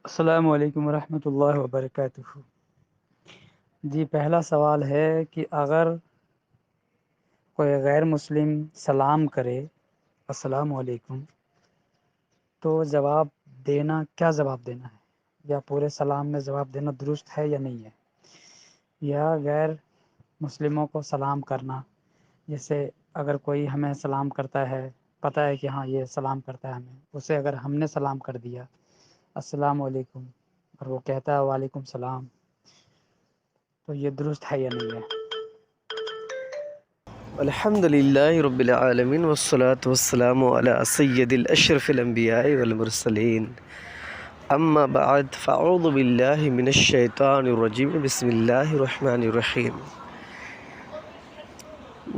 السلام علیکم ورحمۃ اللہ وبرکاتہ۔ جی، پہلا سوال ہے کہ اگر کوئی غیر مسلم سلام کرے السلام علیکم تو کیا جواب دینا ہے، یا پورے سلام میں جواب دینا درست ہے یا نہیں ہے، یا غیر مسلموں کو سلام کرنا، جیسے اگر کوئی ہمیں سلام کرتا ہے، پتہ ہے کہ ہاں یہ سلام کرتا ہے ہمیں، اسے اگر ہم نے سلام کر دیا السلام علیکم اور وہ کہتا ہے وعلیکم السلام، تو یہ درست ہے یا نہیں ہے؟ الحمد للہ رب العالمین والصلاة والسلام علی سید الاشرف الانبیاء والمرسلین، اما بعد فاعوذ باللہ من الشیطان الرجیم، بسم اللہ الرحمن الرحیم۔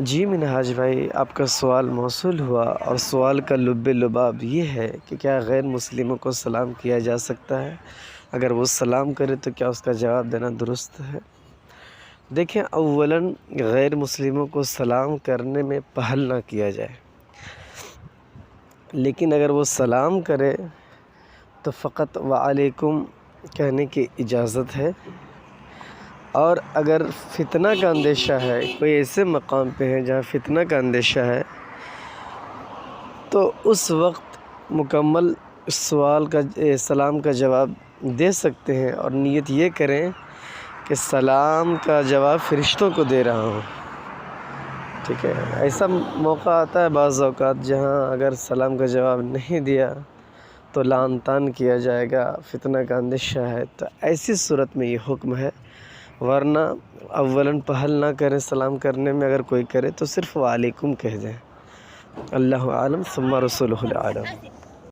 جی منہاج بھائی، آپ کا سوال موصول ہوا، اور سوال کا لب لباب یہ ہے کہ کیا غیر مسلموں کو سلام کیا جا سکتا ہے؟ اگر وہ سلام کرے تو کیا اس کا جواب دینا درست ہے؟ دیکھیں، اولاً غیر مسلموں کو سلام کرنے میں پہل نہ کیا جائے، لیکن اگر وہ سلام کرے تو فقط وعلیکم کہنے کی اجازت ہے۔ اور اگر فتنہ کا اندیشہ ہے، کوئی ایسے مقام پہ ہے جہاں فتنہ کا اندیشہ ہے، تو اس وقت مکمل سلام کا جواب دے سکتے ہیں، اور نیت یہ کریں کہ سلام کا جواب فرشتوں کو دے رہا ہوں۔ ٹھیک ہے، ایسا موقع آتا ہے بعض اوقات جہاں اگر سلام کا جواب نہیں دیا تو لعن طعن کیا جائے گا، فتنہ کا اندیشہ ہے، تو ایسی صورت میں یہ حکم ہے، ورنہ اولاً پہل نہ کریں سلام کرنے میں، اگر کوئی کرے تو صرف وعلیکم کہہ دیں۔ اللہ عالم ثم رسولہ العالم۔